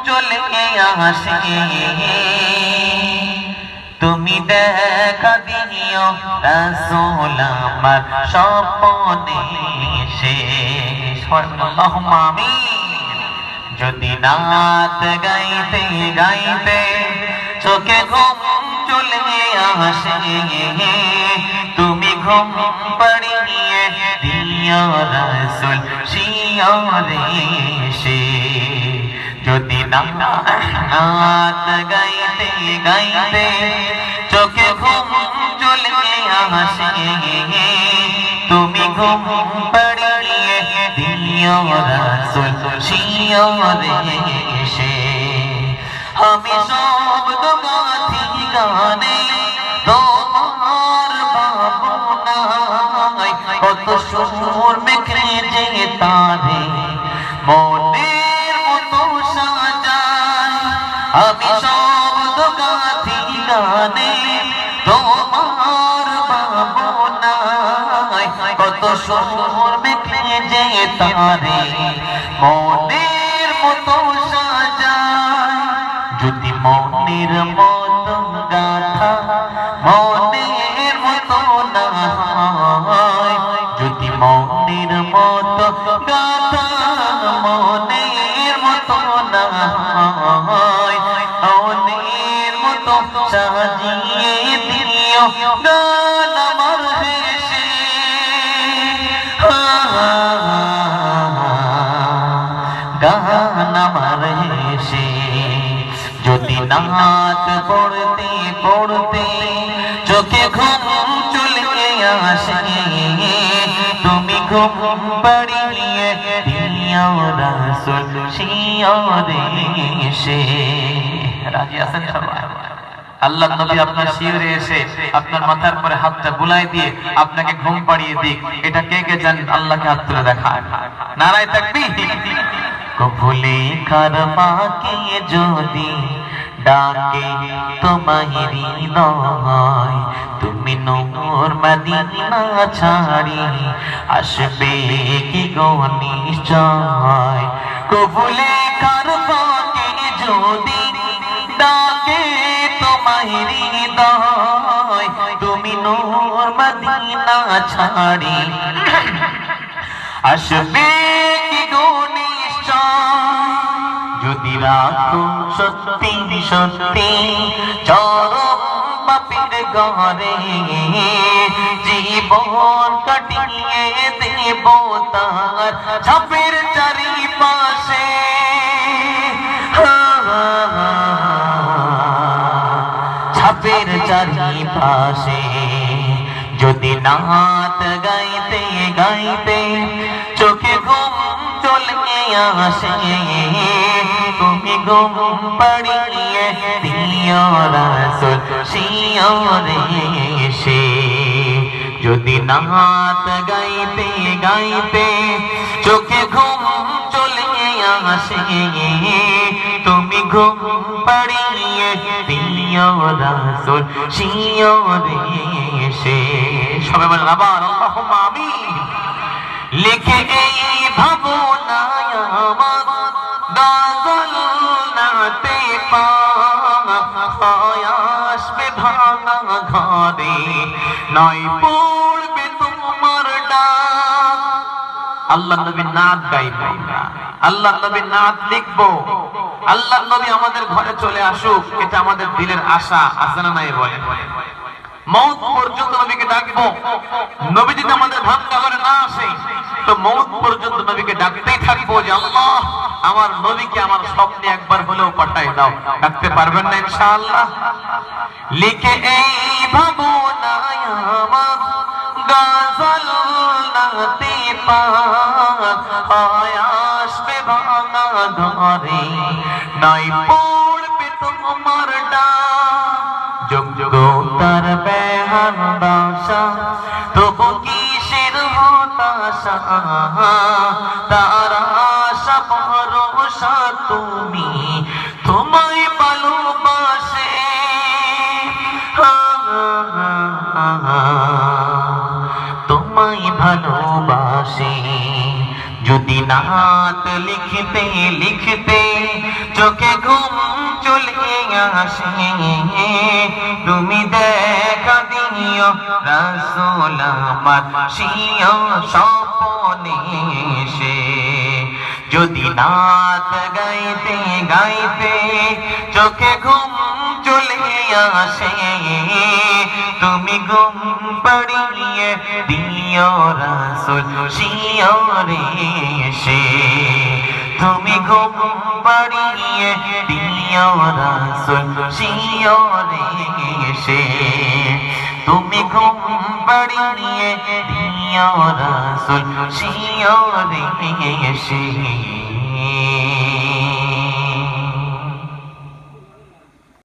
চলে আসে তুমি দেখা দিও রাসূল আমার স্বপ্নে এসে আল্লাহুম্মা আমিন। যদি নাত গাইতে গাইতে চোখে ঘুম চলে আসে তুমি ঘুম পাড়িয়ে দিও রাসূল শিয়রে এসে যদি নাত গাইতে গাইতে চোখে ঘুম চলে আসে তুমি ঘুম পাড়িয়ে দিও রাসূল শিয়রে এসে আমি শব্দ গাথি গানে তোমার ভাবনায় কত সুর মেখে যে তারে মনের মতো সাজায় আমি শব্দ গাথি গানে তোমার ভাবনায় কত সুর মেখে যে তারে মনের মতো সাজায় যদি মনের মতো গাথা মনের মতো না হয় যদি মনের মতো গাথা মনের মতো না হয় মনের মতো সাজিয়ে দিও গান আমার হেসে গান আমার হেসে যদি নাত পড়তে পড়তে চোখে ঘুম চলে আসে তুমি ঘুম পাড়িয়ে দিও রাসূল শিয়রে এসে রাজি আছেন সবাই আল্লাহর নবী আপনার শিয়রে এসে আপনার মাথার পরে হাতটা বুলাই দিয়ে আপনাকে ঘুম পাড়িয়ে দিক এটা কে কে জানেন আল্লাহকে হাত তুলে দেখায় নারায়ে তাকবীর কবুলে কারবাকে যদি ডাকে তোমায় হৃদয় তুমি নূর মদিনা ছাড়ি আসবে কি গো নিশ্চয় কবুলে কারবাকে যদি ডাকে তোমায় হৃদয় তুমি নূর মদিনা ছাড়ি আসবে কি গো যদি রাখো সত্যি সত্যি চরম বাপের ঘরে জীবন কাটিয়ে দেব তার ছাপের চারিপাশে ছাপের চারিপাশে যদি নাত গাইতে গাইতে চোখে ঘুম চলে আসে তুমি ঘুম পাড়িয়ে দিও রাসূল শিয়রে এসে যদি নাত গাইতে গাইতে চোখে ঘুম চলে আসে তুমি ঘুম পাড়িয়ে দিও রাসূল শিয়রে এসে সবাই বলেন আবার আল্লাহুম্মা আমিন লিখে এই ভাবনায় আমার গাজল নাতে আসবে ভাঙা ঘরে নয় পড়বে তোমার ডাক আল্লাহ নবীর নাত গাইবো আল্লাহ নবীর নাত লিখবো আল্লাহ নবী আমাদের ঘরে চলে আসুক এটা আমাদের দিলের আশা আছে না নাই বলে মওত পর্যন্ত নবীকে ডাকবো নবী যদি আমাদের ভাঙা ঘরে না আসে তো মওত পর্যন্ত নবীকে ডাকতেই থাকবো যে আল্লাহ আমার নবীকে আমার স্বপ্নে একবার হলেও পাঠাই দাও ডাকতে পারবেন না ইনশাআল্লাহ লিখে এই ভাবনায় আমার গাজল নাতে আসবে ভাঙা ঘরে নাই পড়বে তোমার ডাক যোগ্যতার বেহান দশা তবু কিসের হতাশা তার আশা ভরসা তুমি তোমায় ভালোবাসে তোমায় ভালোবাসে যদি নাত লিখতে লিখতে চোখে ঘুম চলে আসে তুমি দেখা দিও রাসূল আমার সিও স্বপ্নে এসে যদি নাত গাইতে গাইতে চোখে ঘুম চলে আসে তুমি ঘুম পাড়িয়ে দিও রাসূল শিওরে এসে তুমি ঘুম পাড়িয়ে দিও রাসূল শিওরে এসে তুমি ঘুম পাড়িয়ে দিও রাসূল শিওরে এসে